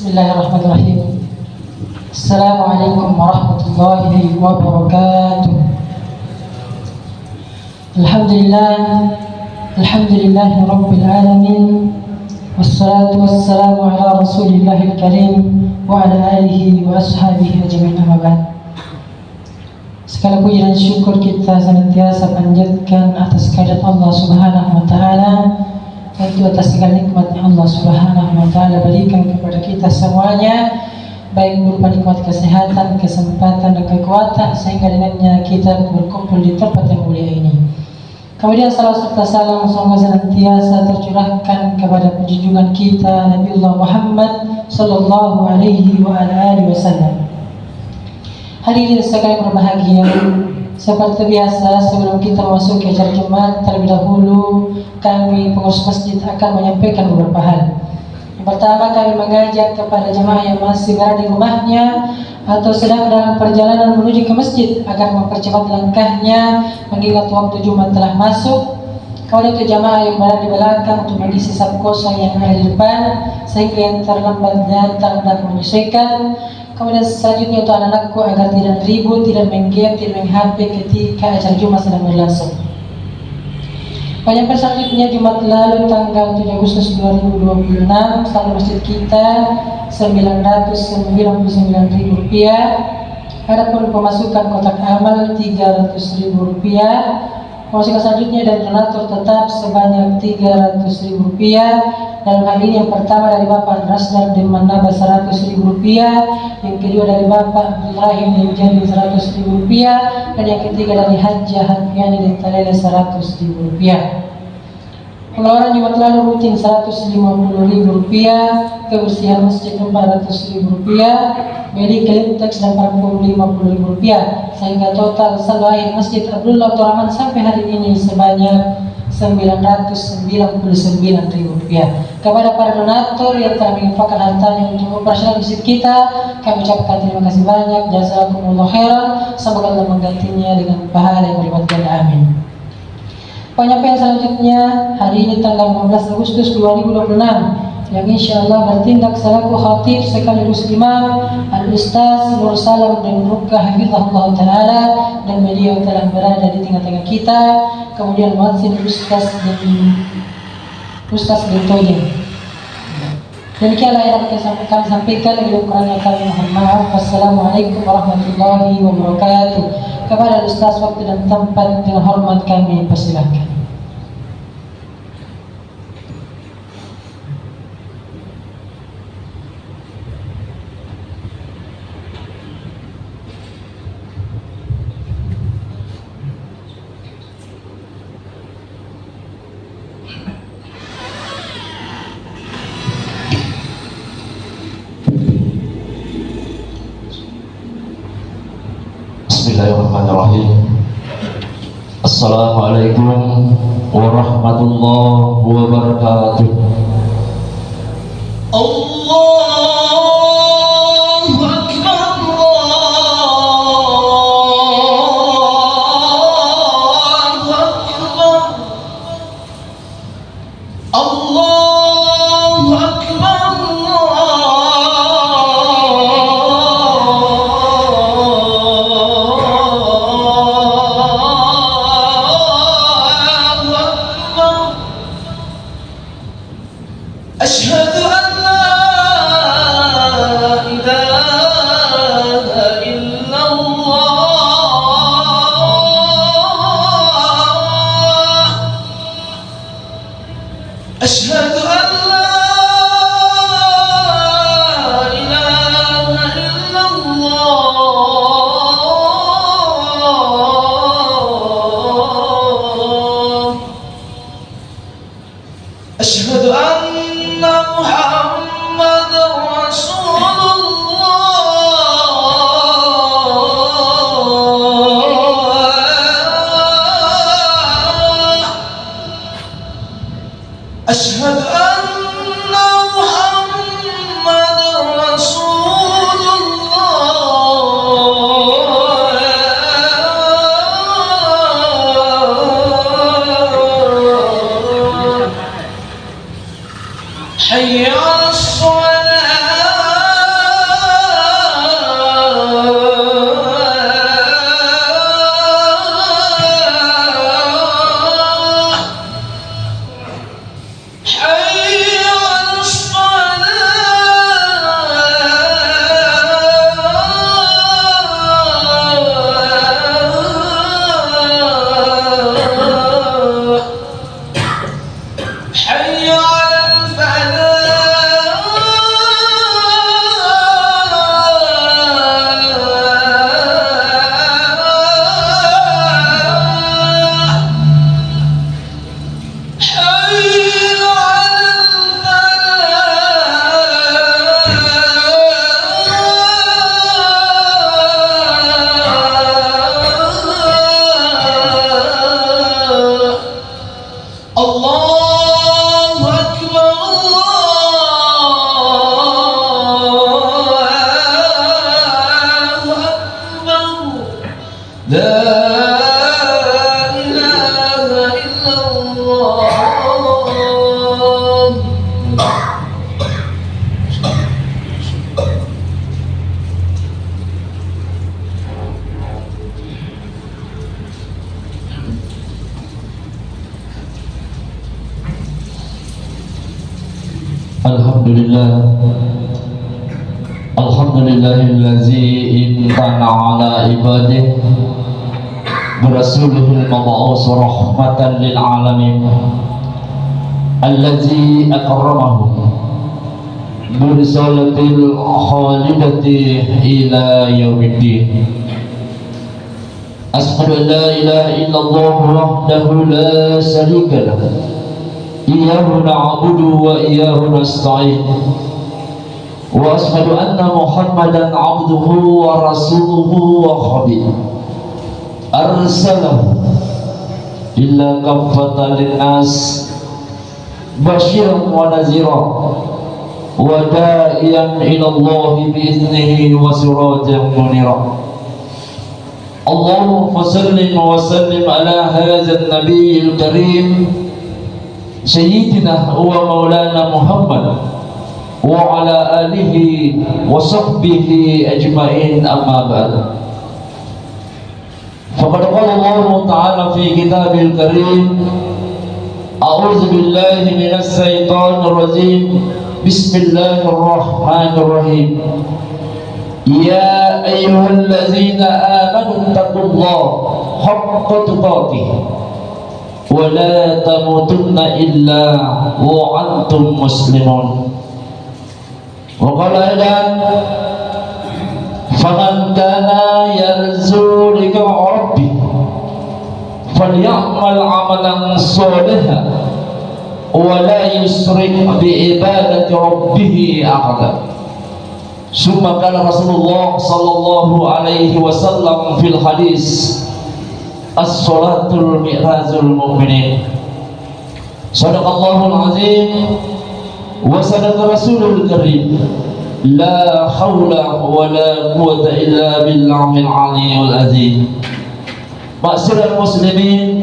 Bismillahirrahmanirrahim. Assalamualaikum warahmatullahi wabarakatuh. Alhamdulillahi rabbil alamin. Wassalatu wassalamu ala rasulillahil karim wa ala alihi wa ashabihi ajma'in, amma ba'd. Segala puji dan syukur kita senantiasa panjatkan atas kehadirat Allah Subhanahu wa taala, yaitu atas segala nikmat yang Allah Subhanahu wa taala berikan kepada kita semuanya, baik berupa nikmat kesehatan, kesempatan dan kekuatan, sehingga dengannya kita berkumpul di tempat yang mulia ini. Kemudian salawat serta salam semoga senantiasa tercurahkan kepada junjungan kita Nabiullah Muhammad sallallahu alaihi wa alihi wasallam. Hadirin sekalian berbahagia, seperti biasa sebelum kita masuk ke acara Jumat, terlebih dahulu kami pengurus masjid akan menyampaikan beberapa hal. Yang pertama, kami mengajak kepada jemaah yang masih berada di rumahnya atau sedang dalam perjalanan menuju ke masjid agar mempercepat langkahnya mengingat waktu Jumat telah masuk. Kemudian untuk jemaah yang berada di belakang untuk mengisi saf kosong yang ada di depan, sehingga yang terlambat datang dan menyesuaikan. Kemudian selanjutnya untuk anak-anakku agar tidak ribut, tidak main game, tidak main HP ketika acara Jumat sedang berlangsung. Penyampaian selanjutnya, Jumat lalu tanggal 7 Agustus 2026 saldo masjid kita Rp999.000. Adapun pemasukan kotak amal Rp300.000. Pemasukan selanjutnya dari donatur tetap sebanyak Rp300.000. Dalam hal ini yang pertama dari Bapak Rasdar bin Manaba Rp100.000, yang kedua dari Bapak Abdul Rahim bin Jami Rp100.000, dan yang ketiga dari Hajjah Hadfiani bin Talele Rp100.000. Pengeluaran Jumat lalu rutin Rp150.000, kebersihan masjid Rp400.000, medical tax dan parfum Rp50.000, sehingga total saldo akhir masjid Abdullah Abdul Rahman sampai hari ini sebanyak Rp999.000. Kepada para donatur yang telah menginfakkan hartanya untuk operasional masjid kita, kami ucapkan terima kasih banyak, jazakumullah khairan. Semoga Allah menggantinya dengan pahala yang berlipat ganda, amin. Penyampaian selanjutnya hari ini tanggal 15 Agustus 2026 yang insya Allah bertindak selaku khatib sekaligus imam Al-Ustaz Nur Salam dan Rukkah Hafizahullah Ta'ala, dan beliau telah berada di tengah-tengah kita. Kemudian muadzin Ustaz bin Tojen. Demikianlah yang kami sampaikan. Lebih kurangnya kami mohon maaf. Wassalamualaikum warahmatullahi wabarakatuh. Kepada Ustaz, waktu dan tempat dengan hormat kami persilahkan. Bismillahirrahmanirrahim. Assalamualaikum warahmatullahi wabarakatuh. Allahu Akbar, Allahu Akbar, Allahu Akbar. لا إله إلا الله. Alhamdulillahillazi imtana ala ibadih birasulihil mab'us rahmatan lil alamin allazi akramahu birisalatil khalidati ila yaumiddin. Ashhadu an la ilaha illallah wahdahu la syarika lah, iyyahu na'budu wa iyyahu nasta'in, wa ashhadu anna Muhammadan abduhu wa rasuluhu wa khabir arsalahu illa kaffatan linnas basyiran wa nazira wa da'iyan ila Allah bi'iznihi wa sirajan munira. Allahumma sallim wa sallim ala hadzal nabiyil karim sayyidina wa maulana Muhammad wa ala alihi wa sahbihi ajma'in, amma ba'd. Faqad qala Allah ta'ala fi kitabil karim, a'udzu billahi minas syaitonir rajim, bismillahirrahmanirrahim. Ya ayyuhallazina amanu taqullaha haqqa tuqatih wa la tamutunna illa wa antum muslimun. Wa qala aidan, faman kana yarju liqa rabbih falyamal amalan shalihan wa la yusrik bi ibadati rabbih ahada. Summa qala Rasulullah sallallahu alaihi wasallam fil hadis, as-salatul mi'rajul mu'minin. Sadaqallahul azim wa sadaqa rasulul karim. La haula wa la quwwata illa billahil aliyyil azim. Ma'asyiral muslimin,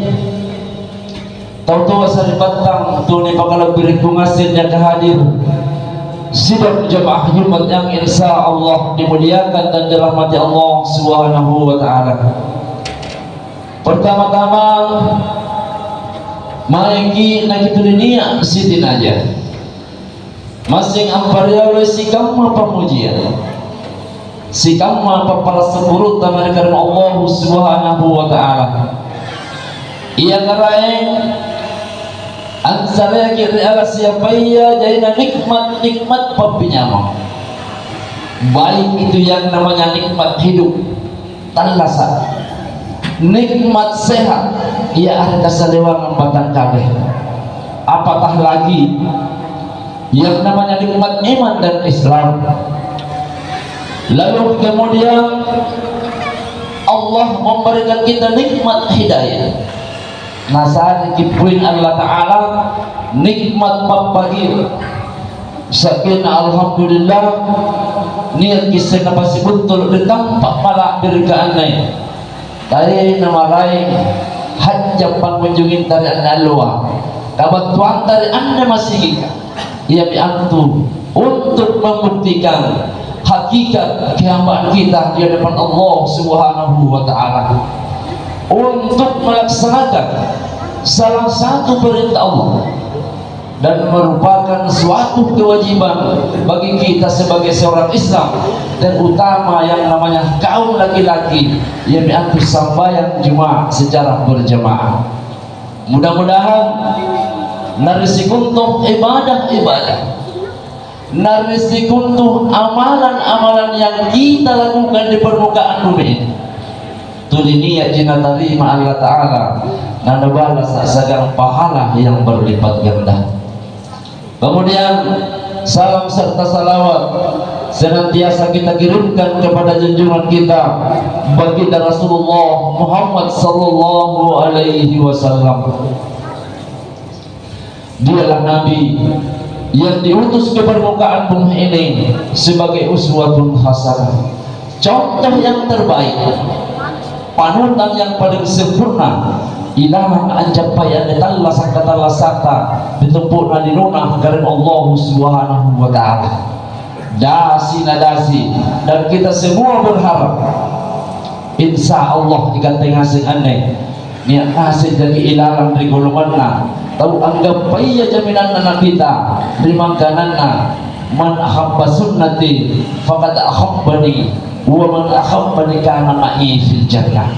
tahu-tahu sari batang tuni pakala berkungasin yang hadir sidang jemaah Jumat yang insya Allah dimuliakan dan dirahmati Allah Subhanahu wa ta'ala. Pertama-tama maiki nak dunia sitin aja masing amparia sikam pemujian sikam para sepurut tamarkan Allah Subhanahu wa ta'ala. Ia karai ansara kiri ala siapa ia jaina nikmat pepinyama, baik itu yang namanya nikmat hidup tan lasa, nikmat sehat, ia ada salewangan batang kabeh, apatah lagi yang namanya nikmat iman dan Islam. Lalu kemudian Allah memberikan kita nikmat hidayah. Nasaan kipuin Allah Ta'ala nikmat papagir sakin alhamdulillah niat kisah napasi betul ditampak malak dirgaan naik tadi nama lain hajjam pangunjungin tari anda luar kabatuan tari anda masih gika ia biantu untuk membuktikan hakikat kehambaan kita di hadapan Allah Subhanahu wa Ta'ala, untuk melaksanakan salah satu perintah Allah dan merupakan suatu kewajiban bagi kita sebagai seorang Islam, dan utama yang namanya kaum laki-laki yang diatur sembahyang Jumat secara berjamaah. Mudah-mudahan narisikuntuh ibadah-ibadah, narisikuntuh amalan-amalan yang kita lakukan di permukaan bumi ini tuliniya jina tarima Allah Ta'ala nanda balas sagang pahala yang berlipat ganda. Kemudian salam serta salawat senantiasa kita kirimkan kepada junjungan kita baginda Rasulullah Muhammad sallallahu alaihi wasallam. Dialah Nabi yang diutus ke permukaan bumi ini sebagai uswatun hasanah, contoh yang terbaik panutan yang paling sempurna ilalang anjapayan netalla sakatalla saka ditumpukna dinuna karena Allah Subhanahu wa ta'ala. Dasi nadasi, dan kita semua berharap insya Allah ikan tengasing aneh niat ngasih jadi ilalang dari golonganna tahu anggap paya jaminan anak kita terima kananna man ahabba sunnati faqad ahabbani wa man ahabbani kana ma'i fil jannah.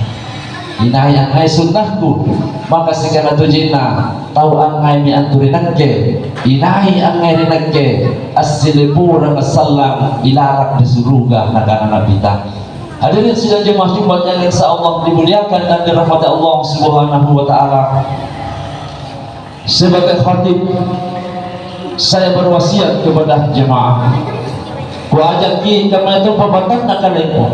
Inaya ngai sunnahku maka segala tujina tahu angai mi anturinake inai angai rinake as-silipura masallam ilarak di surga nakana nabita. Hadirin sidang jemaah Jumat yang insyaallah dimuliakan dan dirahmati Allah Subhanahu wa ta'ala. Sebagai khatib saya berwasiat kepada jemaah ku ajak kita itu pembatan nakaleku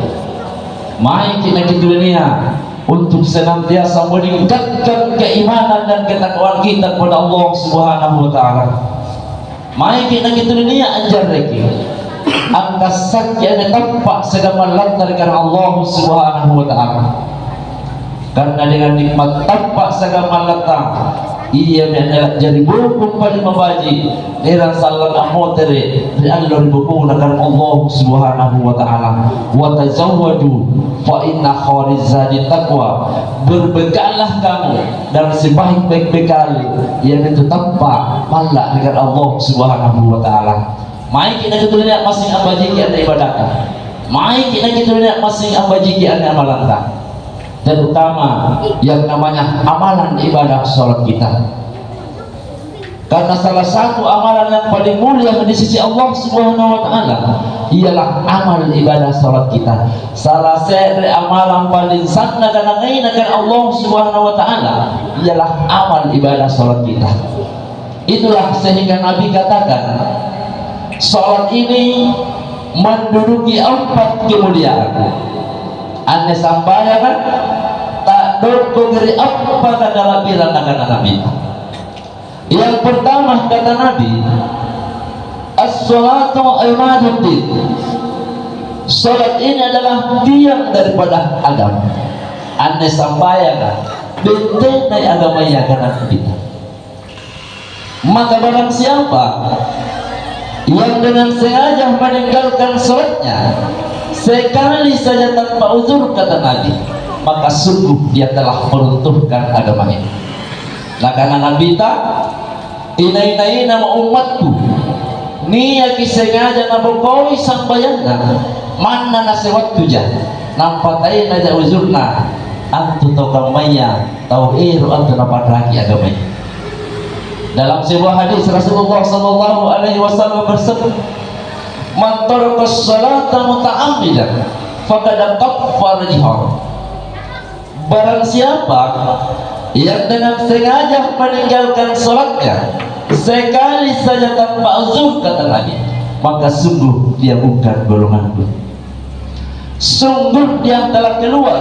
mai kita ke dunia untuk senantiasa meningkatkan keimanan dan ketakwaan kita kepada Allah Subhanahu wa ta'ala. Mai kita ke dunia anjar lagi angka sakya tampak sedang lantar karena Allah Subhanahu wa ta'ala. Karena dengan nikmat tampak sedang lantar ia menelak jadi buku pada membaji dengan salam amotere di Allah buku dengan Allah Subhanahu wa ta'ala. Wa tazawwadu fa inna khairizadi taqwa, berbekallah kamu dan sebaik-baik bekal yang itu tampak malak dengan Allah Subhanahu wa ta'ala. Mai kita keturunan masing ambaji ki ibadah. Mai kita keturunan masing ambaji ki amalan. Terutama yang namanya amalan ibadah salat kita, karena salah satu amalan yang paling mulia di sisi Allah Subhanahu wa ta'ala ialah amal ibadah salat kita. Salah satu amalan paling sanna dan ngainakan Allah Subhanahu wa ta'ala ialah amal ibadah salat kita. Itulah sehingga Nabi katakan salat ini menduduki 4 kemuliaan. Ane sambayakan tak doko dari apa dalam bilang Nabi. Yang pertama kata Nabi, as-salatu imaduddin. Salat ini adalah tiang daripada agama. Ane sambayakan benteng dari agama yang akan kita. Maka barang siapa yang dengan sengaja meninggalkan salatnya sekali saja tanpa uzur kata Nabi, maka sungguh dia telah meruntuhkan agama ini. Nah karena Nabi tak inai nama umatku niat sengaja nabokoi sambayana mana nasewat tuja nampak tayi naja uzurna antu tokamaya tauhiru antu napadraki agama ini. Dalam sebuah hadis Rasulullah sallallahu alaihi wasallam bersabda, man taraka sholata muta'ammidan faqad kaffara jihad. Barang siapa yang dengan sengaja meninggalkan salatnya sekali saja tanpa uzur kata Nabi, maka sungguh dia bukan golonganku. Sungguh dia telah keluar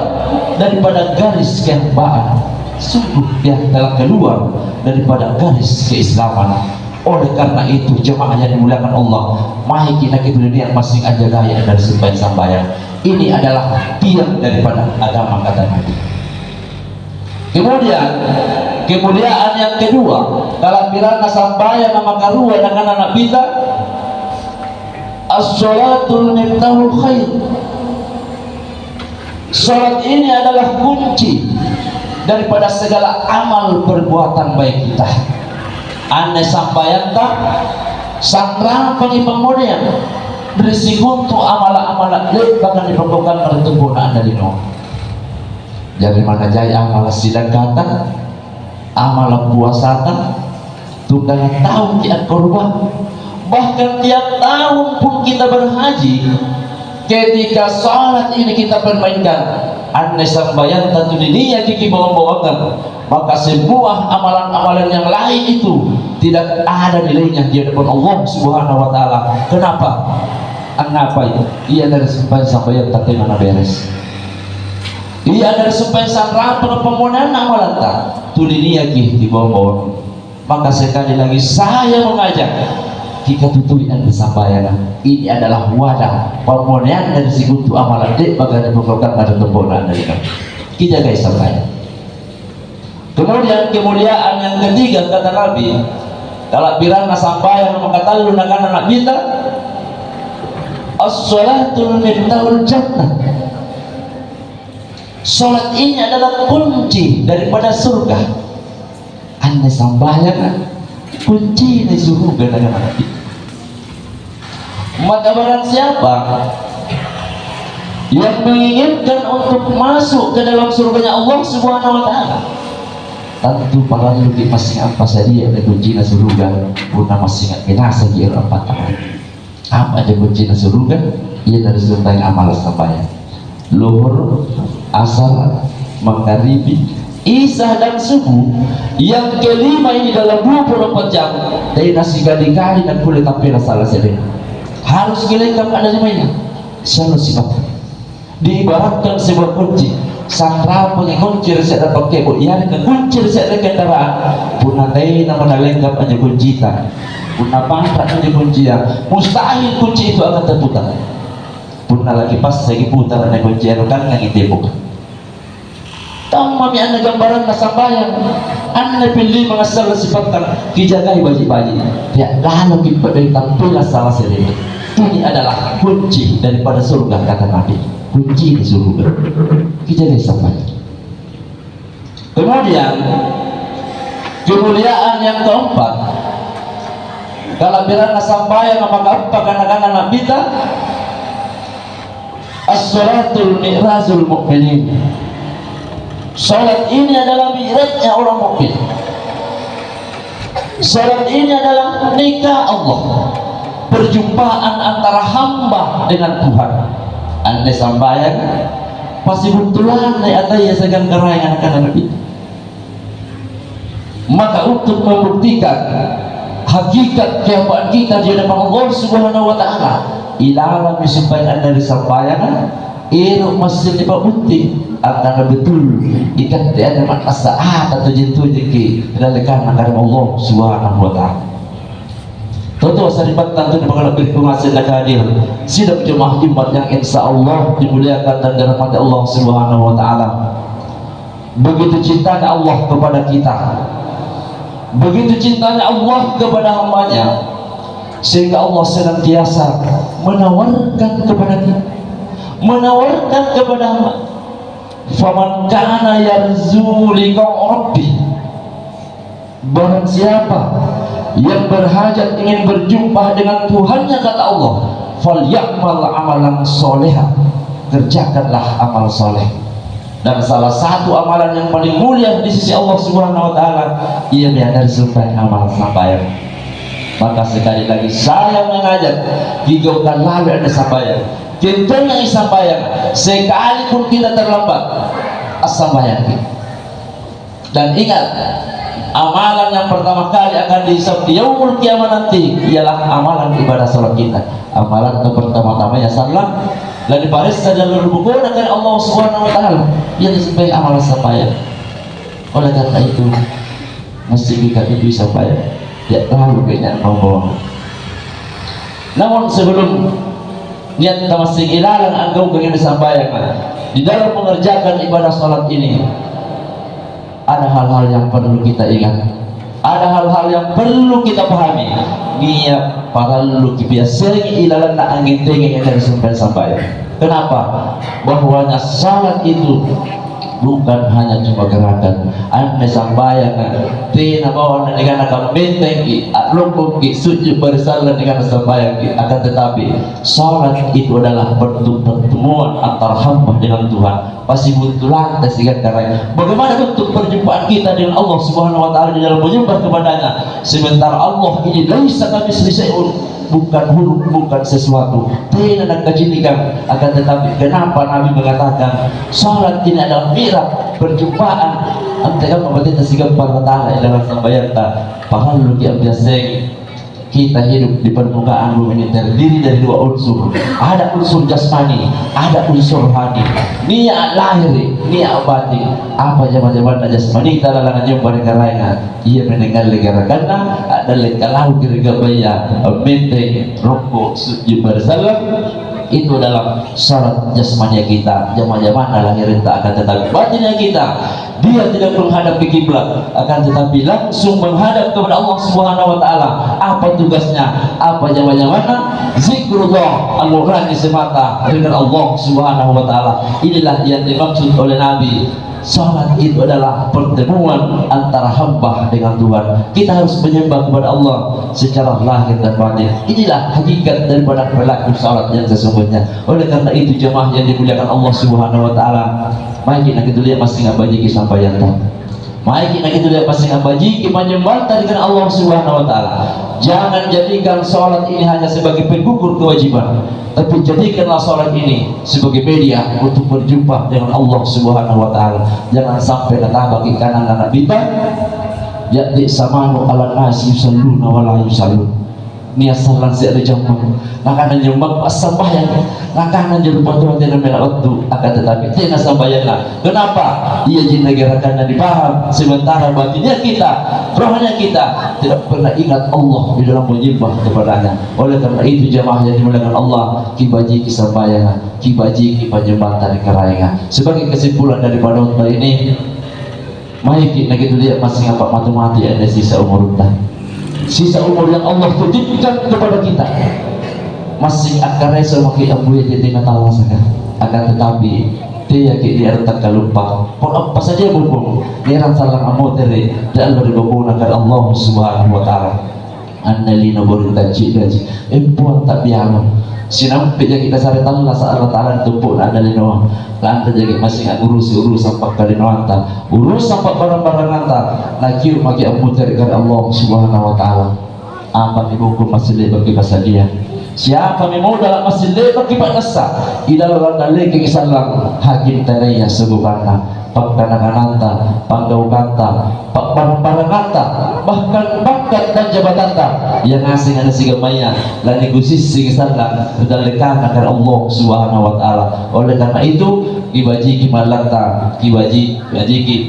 daripada garis kehabbaan. Sungguh dia telah keluar daripada garis keislaman. Oleh karena itu jemaah yang dimuliakan Allah, mari kita ke dunia masing aja gaya dari sembahyang. Ini adalah tiang daripada agama kata Nabi. Kemudian kemuliaan yang kedua, kalau pirana sambayang nama karua dengan anak kita, as-sholatul miftahul khair. Salat ini adalah kunci daripada segala amal perbuatan baik kita. Ane sambayang tak sangrang pagi pemudian berisikuntu amala-amala lek bahkan diperlukan pertumbuhan dari no. Jadi mana jaya amal sidang kata amal puasa tunggal tahun tiap korban, bahkan tiap tahun pun kita berhaji. Ketika salat ini kita permainkan ane sambayang tentu dunia kiki bawa-bawakan, maka semua amalan-amalan yang lain itu tidak ada nilainya di hadapan Allah Subhanahu wa ta'ala. Kenapa? Kenapa itu? Ia dari sampai tak mana beres. Ia dari sampai rampan pemohonan amalan tak tu dunia di bawah-bawah. Maka sekali lagi saya mengajak kita tutupi dan bersampaian. Ini adalah wadah permohonan dari sekutu amalan dek bagaimana memperlukan ada temporan dari kami. kita jaga sembahyang. Kemudian kemuliaan yang ketiga kata Nabi, kalau birana sampai maka talu nak anak kita, as-salatul miftahul jannah. Salat ini adalah kunci daripada surga. Anda sambayang kunci di surga dengan Nabi. Maka barang siapa yang menginginkan untuk masuk ke dalam surganya Allah Subhanahu wa taala, tentu para lagi masing apa saja ada kunci na surga, puna masing kenasa dia apa tahun. Apa aja kunci na surga? Ia dari surga yang amal sambayang. Luhur, asar, maghribi, isya dan subuh. Yang kelima ini dalam 24 jam. Dari nasi kali-kali dan boleh tampil salah sedih. Harus dilengkap ada namanya. Selalu sifat. Diibaratkan sebuah kunci. Sang rapo yang kunci resep dapat kebun. Ia dengan kunci resep kendaraan. Punah teh nama lengkap aja kunci tak. Punah pangkat aja kunci yang mustahil kunci itu akan terputar. Punah lagi pas lagi putar aja kunci yang kan yang ditepuk. Tamam yang anda gambaran nasambayang, anda pilih mengasal sifatkan dijagai baji-baji. Ya lalu kita dari tampilan salah sendiri. Ini adalah kunci daripada surga kata Nabi. Kunci di surga. Kita disambayang. Kemudian kemuliaan yang keempat, kalau bila nasambayang maka apa kanak-kanak Nabi kita? As-salatul mi'razul mu'minin. Salat ini adalah mi'rajnya orang mukmin. Salat ini adalah nikah Allah, perjumpaan antara hamba dengan Tuhan. Anda sambayang pasti betulan nih atau ya segan kerayangan akan Nabi. Maka untuk membuktikan hakikat kehidupan kita di hadapan Allah Subhanahu wa taala, ilalah supaya Anda disampaikan ilmu masih dibukti akan betul ikan tiada makasa atau jentuh jeki dalekan akan Allah Subhanahu wa taala. Tentu saribat tentu bakal berpengaruh nak hadir sidang jemaah Jumat yang insyaallah dimuliakan dan dirahmati Allah Subhanahu wa taala. Begitu cintanya Allah kepada kita, begitu cintanya Allah kepada hambanya, sehingga Allah senantiasa menawarkan kepada kita, menawarkan kepada hamba. Faman kana yarzu liqa rabbi, barang siapa yang berhajat ingin berjumpa dengan Tuhannya kata Allah, falyamal amalan soleha, kerjakanlah amal soleh. Dan salah satu amalan yang paling mulia di sisi Allah Subhanahu wa taala ia dari sebagai amal sambayang. Maka sekali lagi saya mengajak hingga lalu ada sambayang. Kita yang sambayang sekalipun kita terlambat sambayang. Dan ingat, amalan yang pertama kali akan dihisab di yaumul kiamat nanti ialah amalan ibadah salat kita. Amalan yang pertama-tama ya salat, lalu baris saja berbuku dengan Allah Subhanahu wa taala. Ia disebut amalan sambayang. Oleh karena itu mesti kita itu sambayang. Ya terlalu banyak ngomong. Namun sebelum niat kita masih ilalang engkau ingin disampaikan di dalam mengerjakan ibadah salat ini, ada hal-hal yang perlu kita ingat, ada hal-hal yang perlu kita pahami. Niat perlu biasa ilalang nak angin tinggi yang dari sampai. Kenapa? Bahwanya salat itu bukan hanya cuma gerakan. Anda sambayang tina bawa dengan akan benteng lumpuk sujud bersalat dengan sambayang akan tetapi salat itu adalah bentuk pertemuan antara hamba dengan Tuhan. Pasti buntulan tersigat karena bagaimana bentuk perjumpaan kita dengan Allah Subhanahu wa taala di dalam menyembah kepadanya, sementara Allah ini laisa kamitslihi syai'un, bukan huruf, bukan sesuatu, tidak ada kejadian. Akan tetapi kenapa Nabi mengatakan salat ini adalah mi'raj, perjumpaan antara umat tersigat pada taala dalam sambayang ta. Padahal biasa kita hidup di permukaan bumi ini terdiri dari dua unsur. Ada unsur jasmani, ada unsur hati. Niat lahir, niat batin. Apa zaman-zaman jasmani kita lalangan jumpa dengan lainnya. Ia mendengar negara karena ada lekalau kira-kira baya, menteng, rokok, sujud bersalam. itu adalah syarat jasmania kita. Zaman-zaman lahirin tak akan, tetapi batinnya kita dia tidak menghadap ke kiblat, akan tetapi langsung menghadap kepada Allah Subhanahu wa taala. Apa tugasnya? Apa zaman-zamannya? Zikrullah, Al-Qur'an semata dengan Allah Subhanahu wa taala. Inilah yang dimaksud oleh Nabi. Salat itu adalah pertemuan antara hamba dengan Tuhan. Kita harus menyembah kepada Allah secara lahir dan batin. Inilah hakikat daripada pelaku salat yang sesungguhnya. Oleh karena itu jemaah yang dimuliakan Allah Subhanahu wa taala, mari kita lihat masing abaji sampaian. Mari kita lihat masing abaji menyembah dengan Allah Subhanahu wa taala. Jangan jadikan salat ini hanya sebagai penggugur kewajiban, tapi jadikanlah salat ini sebagai media untuk berjumpa dengan Allah Subhanahu wa taala. Jangan sampai datang bagi kanan-kanan bid'ah ya'ti samanu ala nasi yusalluna wa la yusallun. Niat salat si ada jamu maka nyembah sembahyang maka jadi potong tidak melawatu akan tetapi tidak sembahyang. Kenapa? Ia jinagarakan dan dipaham, sementara batinnya kita, rohnya kita tidak pernah ingat Allah di dalam menyembah kepadanya. Oleh karena itu jamaah yang dimuliakan Allah, kibaji kisambayangan, kibaji kipanjembah dari kerayangan. Sebagai kesimpulan daripada khutbah ini, mari kita lihat masing apa mati ada sisa umur kita, sisa umur yang Allah titipkan kepada kita masih akan rasa makin ambuya jadi natawa akan tetapi dia dia retak lupa pun apa saja bubung dia salah amoteri dan berhubungan dengan Allah Subhanahu wa taala. Annalina berita gaji puan tak biasa sinampi kita sari tahu lah saat Allah taala tumpuk annalina lantas jadi masih urus sampai kali nanta urus sampai barang-barang nanta lagi maki amoteri dengan Allah Subhanahu wa taala. Apa ibuku masih bagi pasal dia. Siapa memang dalam masjid bagi Pak Nasa idalah dalil kegisalang hakim teraya sebubana pangkanakananta panggaukanta barang-baranganta bahkan bakat dan jabatanta yang ngasih ada sigamaya dan negosiasi kegisalang berdalilkan agar Allah Subhanahu wa taala. Oleh karena itu kibaji kimalanta kibaji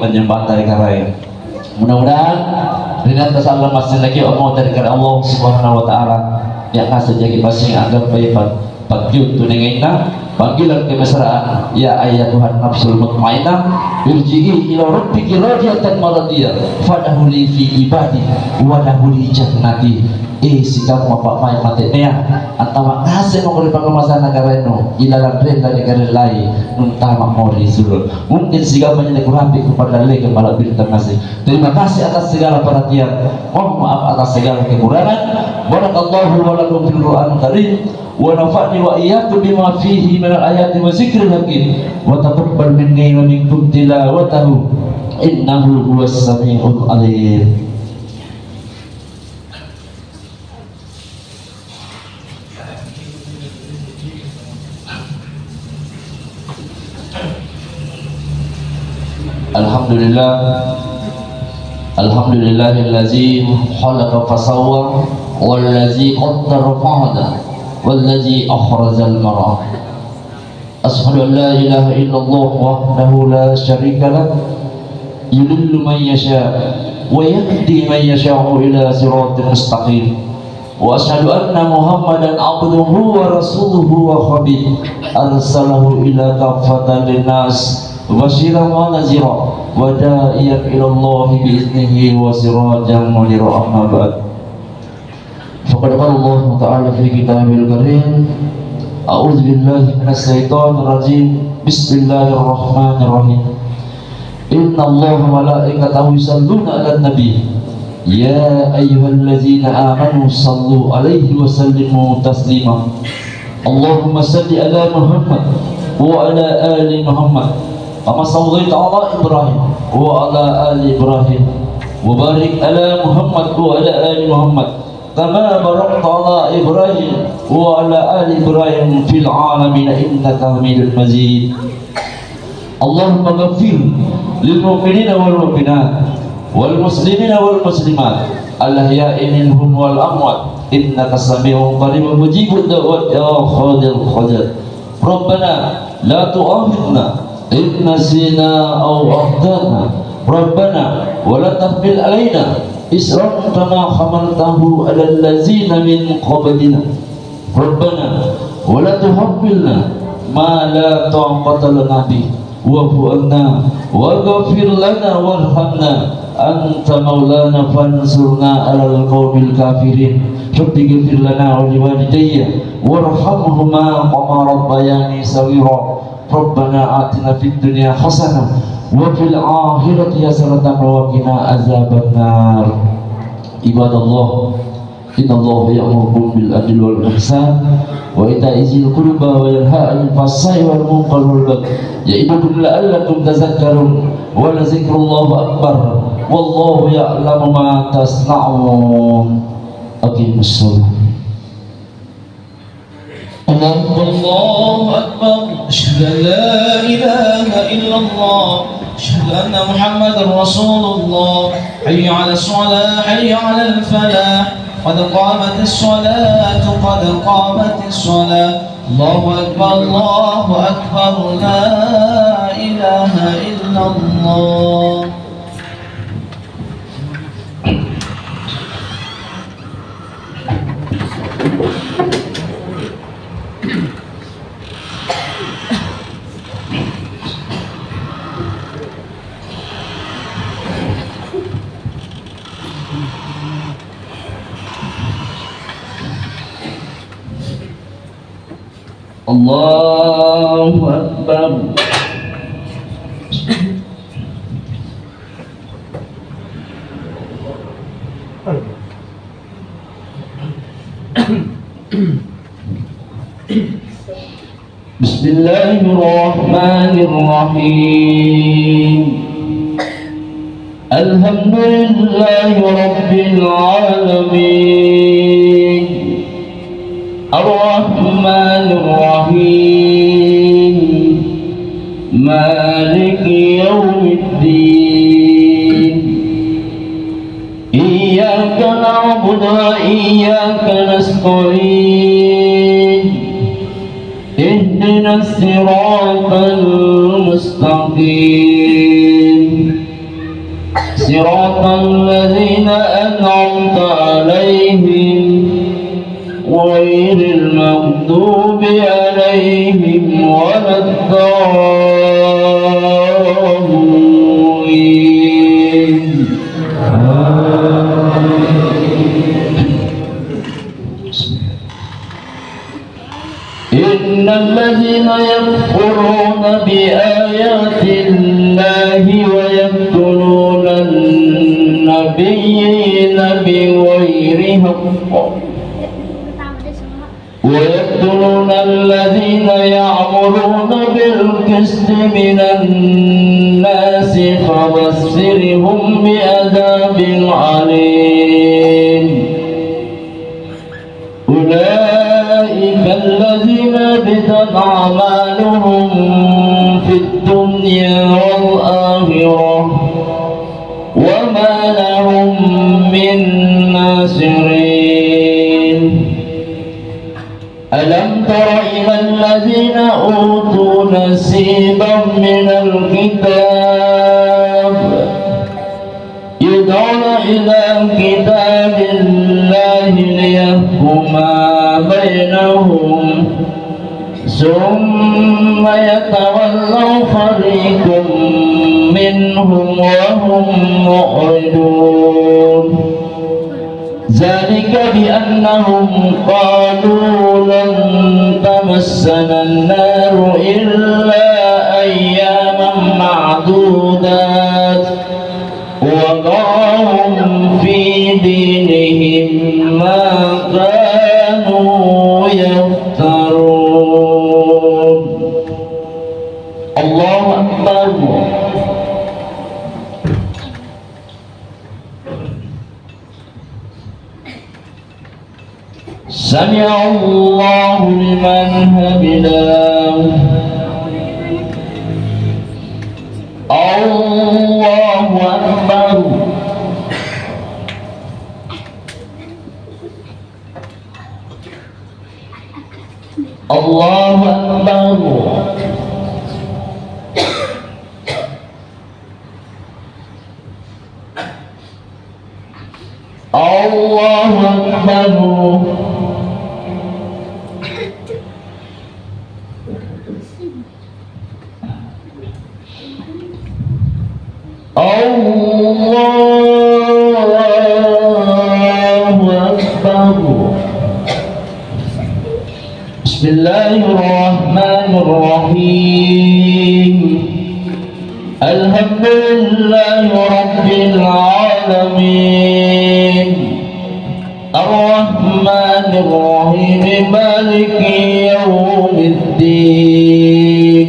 penyembah dari karai. Mudah-mudahan dengan kesalam masih lagi omong dari Allah Subhanahu wa taala yang kasih jadi masing anggap baik pagyud tuningina panggilan kemesraan ya ayat Tuhan nafsul mutmainnah irji'i ila rabbiki radiyatan maradiyah fadahuli fi ibadi wadahuli jannati. Si kamu apa main matenya atau kasih mau kerja pengemasan negara itu ilalan renda negara lain nuntama mau disuruh mungkin si kamu menjadi kurang kepada lagi kepala bintang kasih. Terima kasih atas segala perhatian, mohon maaf atas segala kekurangan. Barakallahu wa lakum fil Qur'an karim wa nafa'ni wa iyyakum bima fihi min al-ayati wa zikril hakim wa taqabbal minni wa minkum tilawatahu innahu huwas samiul alim. Alhamdulillahillazi khalaqa fasawwa wallazi qaddara fahada wallazi akhrajal mar'a. Ashhadu an la ilaha illallah wahdahu la syarika lah yudillu man yasha wa yahdi man yasha'u ila siratal mustaqim. Wa ashhadu anna Muhammadan abduhu wa rasuluhu wa khabib arsalahu ila kaffatan linnas basyiran wa nadhira wa da'iyan ila Allah bi'iznihi wa sirajan munira. Amma ba'd. Faqad qala Allah ta'ala fi kitabil karim a'udzu billahi minasy syaithanir rajim bismillahirrahmanirrahim inna Allaha wa malaikatahu yusalluna 'alan nabi ya ayyuhallazina amanu sallu 'alaihi wa sallimu taslima. Allahumma salli 'ala Muhammad wa 'ala ali Muhammad kama sallaita ala Ibrahim wa ala ali Ibrahim wa barik ala Muhammad wa ala ali Muhammad kama barakta ala Ibrahim wa ala ali Ibrahim fil alamin innaka Hamidul Majid. Allahumma ghfir lil mu'minina wal mu'minat wal muslimina wal muslimat al ahya'i minhum wal amwat innaka sami'un qaribun mujibud da'wat ya khadil khadil. Rabbana la tu'akhidna in nasina aw akhtana rabbana wa la tahmil alaina isran kama hamaltahu ala allazina min qablina rabbana ولا تحملنا ما لا طاقة لنا به واعف عنا واغفر لنا وارحمنا أنت مولانا فانصرنا على القوم الكافرين رب اغفر لنا ولوالدي وارحمهما كما ربياني صغيرا ربنا آتنا في الدنيا حسنة وفي الآخرة حسنة وقنا عذاب النار عباد الله إن الله يأمركم بالعدل والإحسان وإيتاء ذي القربى وينهى عن الفحشاء والمنكر والبغي يعظكم لعلكم تذكرون ولذكر الله أكبر والله يعلم ما تصنعون أقيموا الصلاة. الله أكبر أشهد أن لا إله إلا الله أشهد أن محمدا رسول الله حي على الصلاة حي على الفلاح قد قامت الصلاة قد قامت الصلاة الله أكبر لا إله إلا الله. الله أكبر. بسم الله الرحمن الرحيم الحمد لله رب العالمين الرحمن الرحيم مالك يوم الدين إياك نعبد وإياك نستعين اهدنا الصراط المستقيم صراط الذين أنعمت عليهم غير المغضوب عليهم ولا الضالين. إن الذين يكفرون بآيات الله ويقتلون النبيين بغير حق ويقتلون الذين يأمرون بالقسط من الناس فبشرهم بعذاب عليم. أولئك الذين ابتدت أعمالهم في الدنيا والآخرة وما لهم من ناصرين. ألم تر إلى الذين أوتوا نصيبا من الكتاب يدعون إلى كتاب الله ليحكم بينهم ثم يتولى فريق منهم وهم معرضون. ذلك بأنهم قالوا لن تمسنا النار إلا أياما معدودات وغرهم في دينهم ما كانوا يفترون. الله أكبر. سمع الله لمن حمده. الله أكبر. الله أكبر. الله أكبر. الرحيم الحمد لله رب العالمين الرحمن الرحيم مالك يوم الدين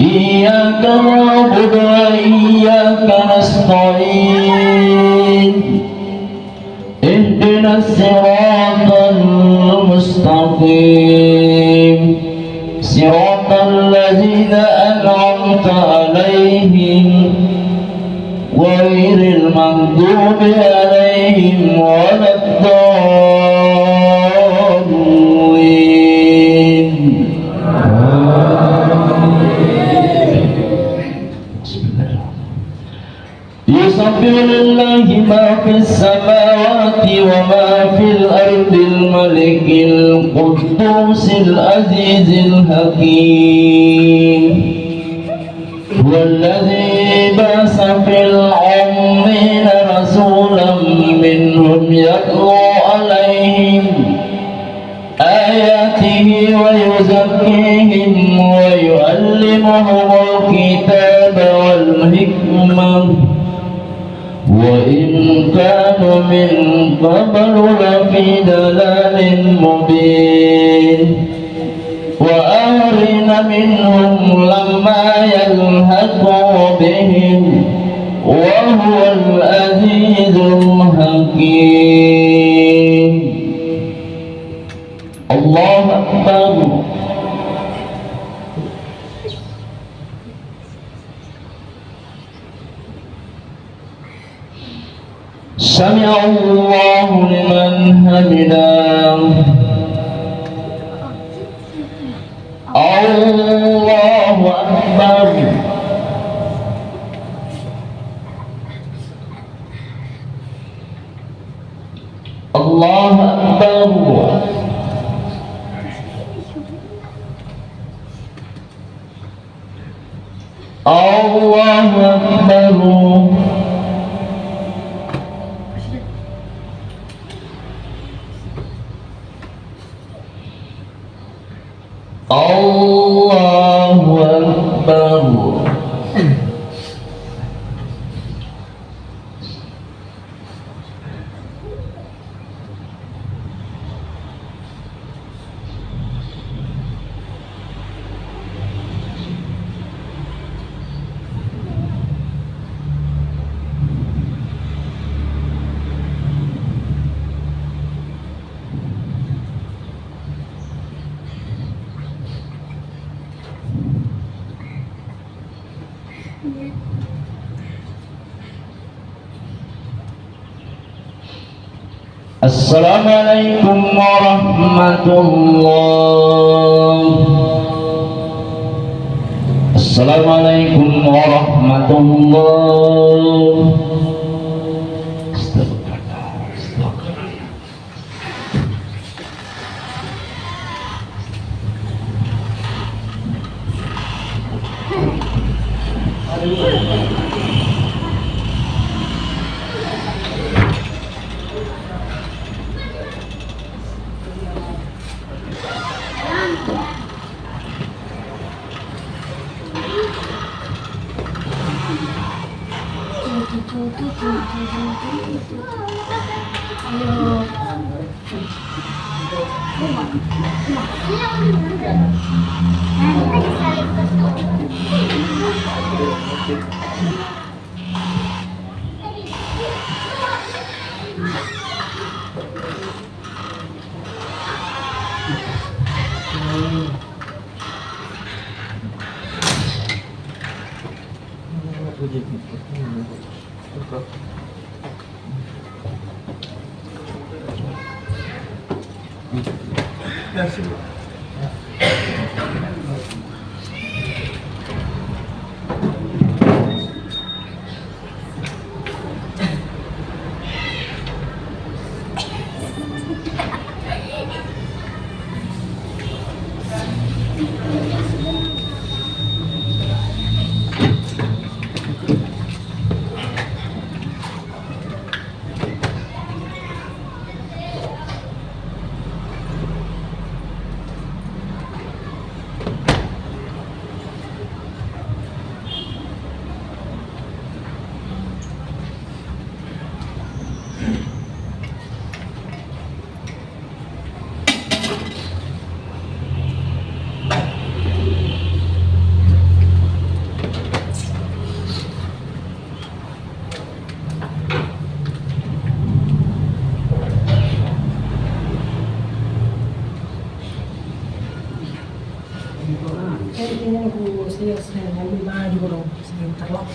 إياك نعبد وإياك نستعين اهدنا الصراط المستقيم صراط الذين أنعمت عليهم غير المغضوب عليهم ولا الضالين. يسبح لله ما في السماوات وما في الأرض الملك القدوس العزيز الحكيم هو الذي بعث في الأمين رسولا منهم يتلو عليهم آياته ويزكيهم ويعلمهم الكتاب والحكمة وإن كانوا من قبل لفي ضلال مبين وآخرين منهم لما يلحقوا بهم وهو العزيز الحكيم. الله أكبر. سمع الله لمن حمده. الله أكبر. الله أكبر. الله أكبر. الله أكبر. Assalamualaikum warahmatullahi. Assalamualaikum warahmatullahi. saya lebih maju dong, saya terlok.